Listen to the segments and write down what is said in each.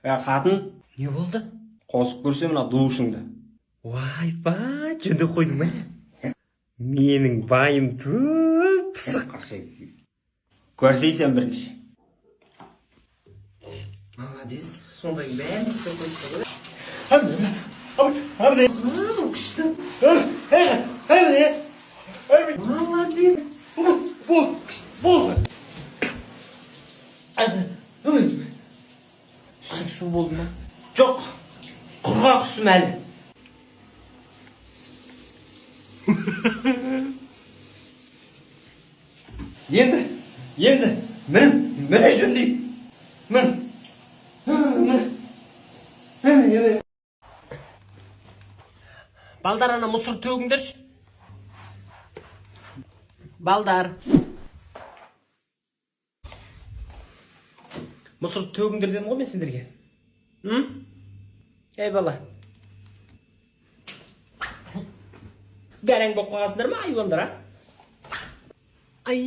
Қатын, Не болды? қосып көрсе мына душыңды. Ойбай, жүнді қойдың ба? Менің байым пысық. Көрсейсен бірінші. Молодец, сондай бәрін істеп қойды ғой. Молодец. Түсік су болды ма? Жоқ, құрғақ үстім әлі. Енді, міне жөндей. Балдар, ана мұсыр төгіңдерші. Балдар. Мұсыр төгіңдер дедім ғой мен сендерге. Ей бала. Гәрәң болып қағасындар ма айуандар, а? Ай,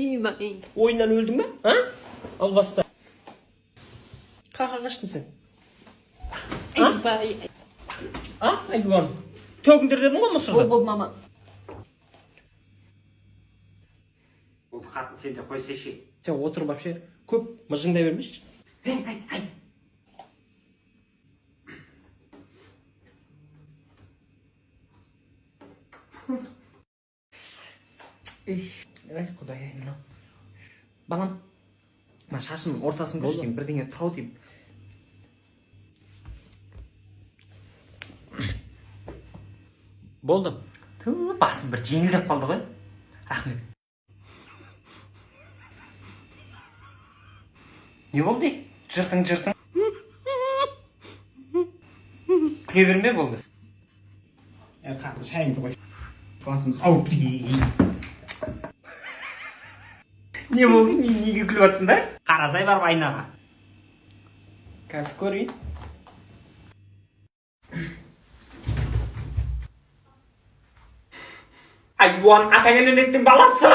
ойыннан өлдің ба? Ал баста. Қаға қаштың сен? Айуан. Төгіңдер дедің ғой мұсырды? Бол, мама. Ол қатын сен де қойсайшы. Сен отыр бапше, көп мыжыңдай бермешші. Құдай-ай, мынау. Балам, ма шашымның ортасын көрсеткен бірдеңе тұрау деймін. Болды. Басым бір жеңілдеп қалды ғой. Рахмет. Не болды? Жыртың. Күле берме болды. Қатын, шайыңды қой. Басымыз ау. Не болды? Неге күліп атсың да? Қарасай барып айнаға. Қазір көрейін. Айуан атагененеттің баласы!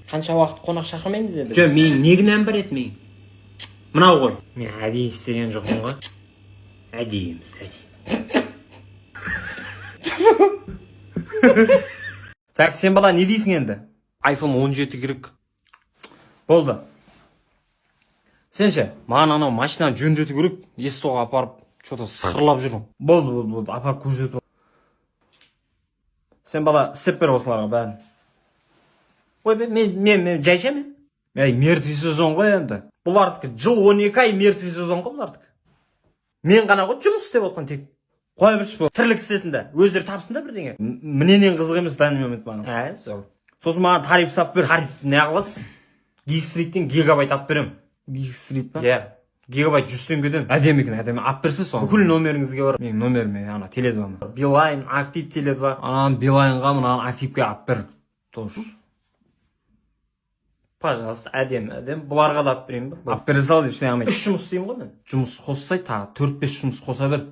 Қанша уақыт қонақ шақырмаймыз еді? Жо, мен не кінәм бар еді мен? Мынау ғой. Мен әдейі істеген жоқпын ғой. Әдейіміз. Так, сен бала не дейсің енді? iPhone 17 керек. Болды. Сен ше, маған анау машинаны жөндету керек, естуға апарып, что-то сықырлап жүрмін. Болды, апарып көрсетіп. Сен бала істеп бер осыларға бәрін. Ой, мен жайша мен? Ей, мертвый сезон ғой енді. Бұлардікі жыл 12 ай мертвый сезон ғой бұлардікі. Мен ғана ғой жұмыс істеп отқан тек. Қоя бірші бұл. Тірлік істесін да. Өздері тапсын да бірдеңе. Міненен қызық емес данный момент маған. Сол. Сосын маған тариф сап бер. Тарифті не қыласың? Geekstreet'тен гигабайт ап берем. Geekstreet па? Иә. Гигабайт 100 теңгеден. Әдемі екен, әдемі. Ап берсе соны. Бүкіл номеріңізге бар. Менің номеріме ана Теле2. Билайн, актив Теле2. Анан Билайнға мынаны активке ап бер. Тоже. Пожалуйста, әдемі. Бұларға да ап берейін ба? Ап бере сал, ештеңе алмайды. 3 жұмыс істеймін ғой мен. Жұмыс қоссай, тағы 4-5 жұмыс қоса бер.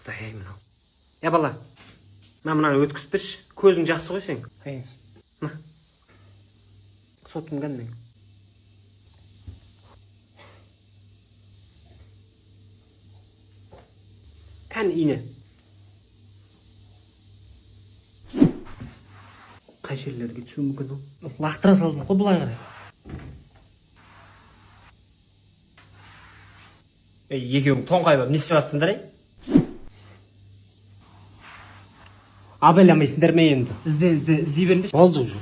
Құдай-ай, мынау. Я бала, мынаны өткізіп берші. Көзің жақсы ғой сен. Қайыңыз. Сотым кәнмен. Кән ине. Қай жерлерге түсу мүмкін ол? Лақтыра салдым ғой бұлай қарай. Екеуің тоңқайбап не істеп жатсыңдар, Абайламайсыңдар ма енді? Іздей беріңдер. Болды уже.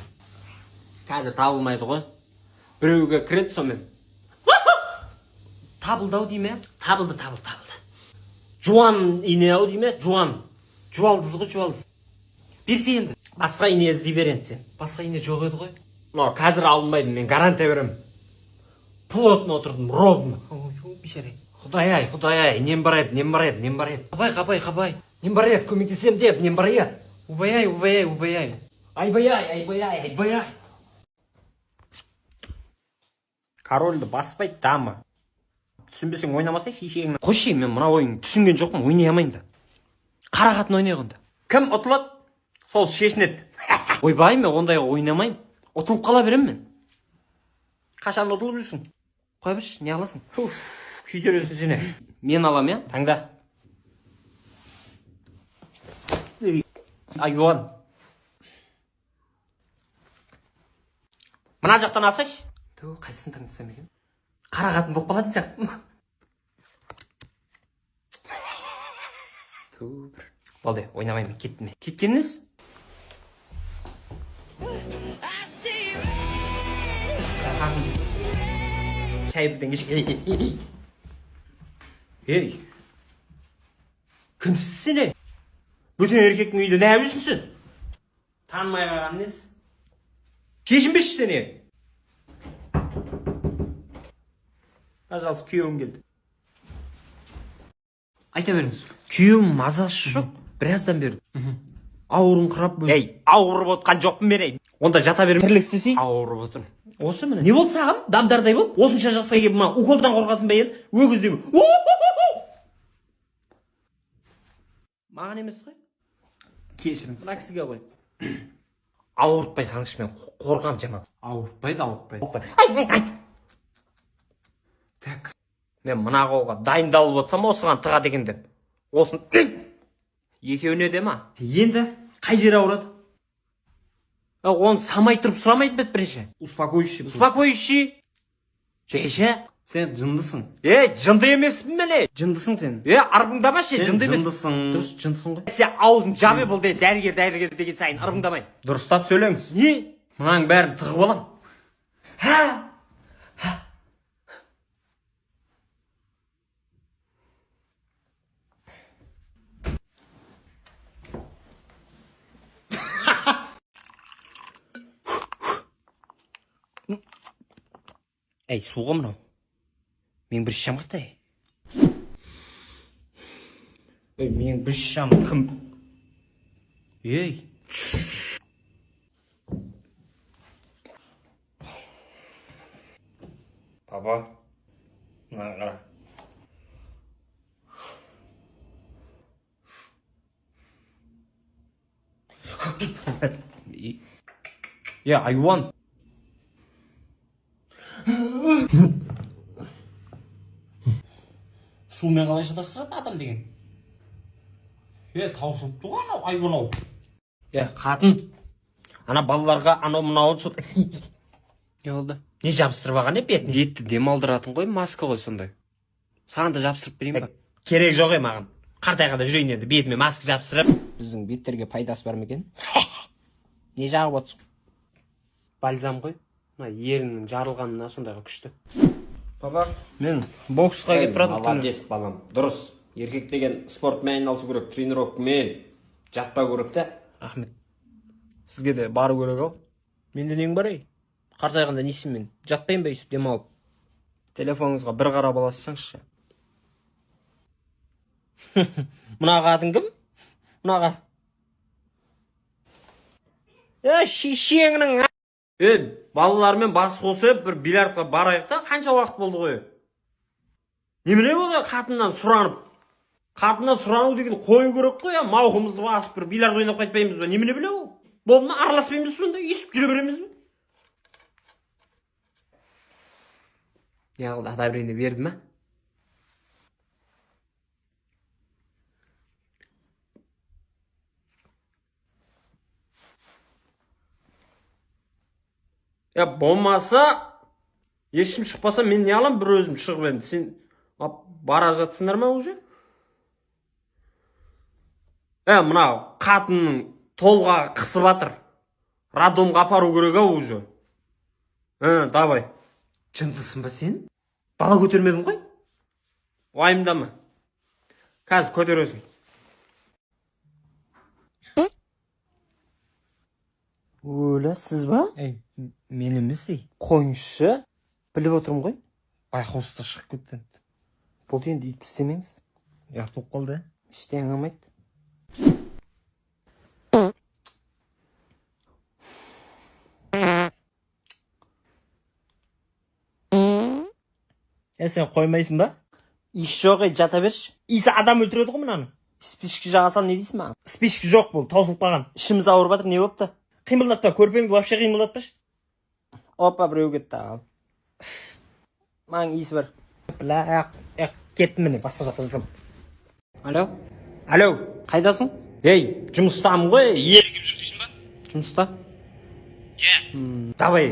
Қазір табылмайды ғой. Біреуге кіреді сонымен. Табылды-ау дей ме? Табылды. Жуан ине-ау дей ме? Жуан. Жуалдыз ғой, жуалдыз. Берсе енді. Басқа ине іздей берен сен. Басқа ине жоқ еді ғой. Но қазір алынбайды, мен гарантия берем. Плотно отырдым, ровно. Ой, бишарай. Құдай-ай, нем бар еді. Қабай. Нем бар еді, көмектесем деп, нем бар еді. Убаяй. Айбай. Корольді баспайды дамы. Түсінбесең ойнамасай шешегіңнен. Қойшы, мен мына ойын түсінген жоқпын, ойнай алмайын да. Қара қатын ойнайғанда. Кім ұтылады? Сол шешінеді. Ойбай, мен ондай ойнамаймын. Ұтылып қала беремін мен. Қашан ұтылып жүрсің? Қой бірш, не аласың? Күйдересің сені. Мен алам, я? Таңда. Айуан. Мына жақтан алсайшы. Қайсысын таңдасам екен? Қара қатын болып қалатын сияқты. Болды, ойнамаймын, кеттім. Кеткеніңіз? Шай бірден кешке. Ей, кімсіз сен? Бөтен еркектің үйде не жүрсің сен? Танымай қалған несі? Кешінбеші сені. Пожалуйста, күйеуім келді. Айта беріңіз. Күйеуім мазасы жоқ. Біраздан бері. Ауырын қырап бөліп. Ей, ауырып отқан жоқпын мен, ей. Онда жата беріп тірлік істесей. Ауырып отырмын. Осы міне. Не болды саған? Дамдардай болып? Осынша жасқа келіп ма уколдан қорқасың ба енді? Өгіздей. Маған емес қой. Кешіріңіз. Мына кісіге қой. Ауыртпай салыңызшы, мен қорқам жаман. Ауыртпайды. Так. Мен мына қолға дайындалып отсам осыған тығады екен деп. Осын екеуіне де ма? Енді қай жері ауырады? Оны самай тұрып сұрамайды бет бірінші. Успокоющий. Успокоющий. Жейші. Сен жындысың. Жынды емеспін мен. Жындысың сен. Арбыңдамашы, жынды емес. Жындысың. Дұрыс, жындысың ғой. Сен аузың жабы бол де, дәрігер деген сайын арбыңдамайын. Дұрыстап сөйлеңіз. Не? Мұнаң бәрін тығып алам. Ей, суға мынау. Мен бір шам қатай. Мен бір шам кім? Ей. Папа, мына қара. Айуан. Сумен қалай шыдасыз адам деген? Таусылып тұр анау айуан-ау. Қатын. Ана балаларға анау мынауын сұт. Не болды? Не жабыстырып алған бетін? Бетті демалдыратын ғой, маска ғой сондай. Саған да жабыстырып берейін ба? Керек жоқ маған. Қартайғанда жүрейін енді, бетіме маска жабыстырып. Біздің беттерге пайдасы бар ма екен? Не жағып отырсың? Бальзам ғой. Ерінің жарылғанына сондайға күшті. Папа, мен боксқа кетіп тұратын. Молодец, балам. Дұрыс. Еркек деген спортмен айналысу керек, тренировкамен жатпау керек та. Рахмет. Сізге де бару керек ау. Менде нең бар ей? Қартайғанда несін мен? Жатпайын ба өйстіп демалып? Телефоныңызға бір қарап аласызсаңызшы. Мына қатын кім? Мына қатын. Шешеңнің. Балалармен бас қосып бір бильярдқа барайық та, қанша уақыт болды ғой? Немене болды қатыннан сұранып? Қатыннан сұрану деген қою керек қой, мауқымызды басып бір бильярд ойнап қайтпаймыз ба? Немене біле ол? Болды ма? Араласпаймыз сонда, есіп жүре береміз бе? Не қылды, одобрение берді ма? Болмаса, ешкім шықпаса, мен не алам, бір өзім шығып енді. Сен бара жатсыңдар ма уже? Мынау қатынның толғағы қысып атыр. Радомға апару керек ау уже. Давай. Жындысың ба сен? Бала көтермедің ғой? Уайымдама. Қазір көтересің. Өлі, сіз ба? Мен емес ей. Қойыңызшы. Біліп отырмын ғой. Байқаусызда шығып кетті. Бұл енді үйіп істемеңіз. Ұят болып қалды. Іштен қамайды. Сен қоймайсың ба? Иш жоқ ей, жата берші. Исі адам өлтіреді ғой мынаны. Спички жаға сал, не дейсің маған? Спички жоқ бұл, таусылып қалған. Ішіміз ауырып жатыр, не болыпты? Қимылдатпа, көрпеңді вообще қимылдатпашы. Опа, біреу кетті ал. Маң иісі бар. Бля, кеттім міне, басқа жаққа жатам. Алло? Алло, қайдасың? Ей, жұмыстамын ғой. Ерігіп жүр дейсің ба? Жұмыста? Давай.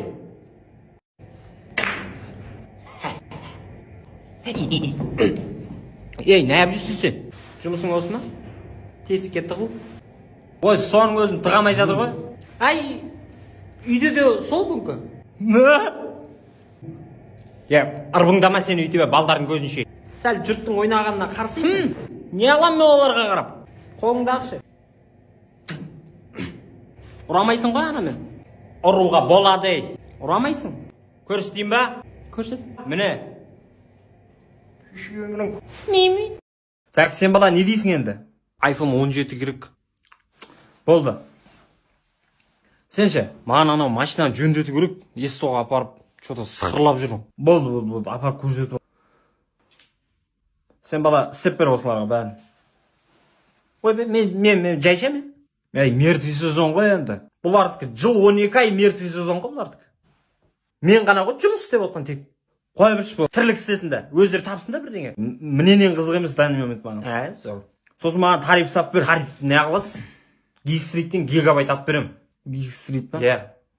Ей, нәп жүрсің сен? Жұмысың осы ма? Тесік кетті ғой. Ой, соның өзін тығамай жатыр ғой. Ай, үйде де сол мүмкін. Ырбыңдама сен өйтіп балдардың көзінше. Сәл жұрттың ойнағанына қарсысың. Не алам мен оларға қарап? Қолыңды ақшы. Ұрамайсың ғой ана мен. Ұруға болады. Ұрамайсың. Көрсетейін ба? Көрсет. Міне. Так, сен бала не дейсің енді? iPhone 17 керек. Болды. Сен ше, маған анау машинаны жөндету керек. Естоға апарып, что-то сықырлап жүрмін. Болды. Апарып көрсетіп. Сен бала істеп бер осыларға бәрін. Ой, мен жайша мен. Ей, мертвый сезон ғой енді. Бұлардікі жыл 12 ай мертвый сезон ғой бұлардікі. Мен ғана ғой жұмыс істеп отқан тек. Қой бірші бұл. Тірлік істесін да. Өздері тапсын да бірдеңе. Менен қызық емес данный момент маған. Сол. Сосын маған тариф сап бер. Тариф не қыласың? Geekstreet'тен гигабайт ап берем. Geekstreet па?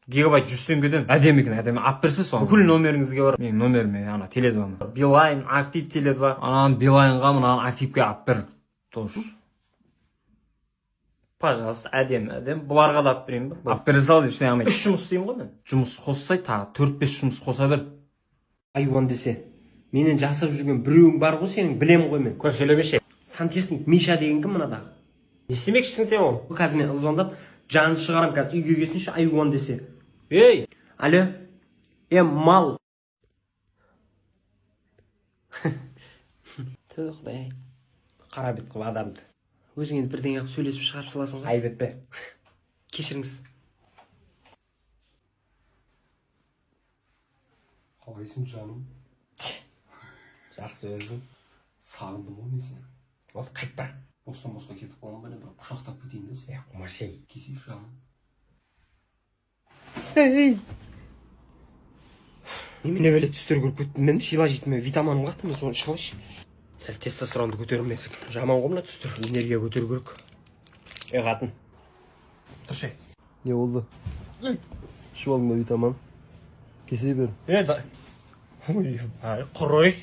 Гигабайт 100 теңгеден. Әдемі екен, әдемі. Ап берсе соны. Бүкіл номеріңізге бар. Менің номеріме ана теледі бар. Билайн, актив теледі бар. Анан Билайнға мынаны активке ап бер. Тоже. Пожалуйста, әдемі. Бұларға да ап берейін ба? Ап бере сал, ештеңе алмайды. 3 жұмыс істеймін ғой мен. Жұмыс қоссай, тағы 4-5 жұмыс қоса бер. Айуан десе, менен жасап жүрген біреуің бар ғой сенің, білем ғой мен. Көп сөйлемеші. Сантехник Миша деген кім мынада? Не істемекшісің сен ол? Қазір мен звондап, жанын шығарам, қазір үйге келсінші айуан десе. Ей! Алло? Мал. Түр құдай. Қара бет қып адамды. Өзің енді бірдеңе қып сөйлесіп шығарып саласың ғой? Айып етпе. Кешіріңіз. Қалайсың жаным? Жақсы өзің. Сағындым ғой мен сені. Ол қайтпа. Бостан босқа кетіп қалған ба, бір құшақтап кетейін де сен. Құмашей. Кесейік жаным. Немене бөле түстер көріп кеттім мен, шила жетіме витаминым қақты мен соны ішіп алайыншы. Сәл тестостеронды көтермесің. Жаман ғой мына түстер. Энергия көтеру керек. Қатын. Тұршы. Не oldu? Şu alma vitamin. Kesi bir. Ой, құрой.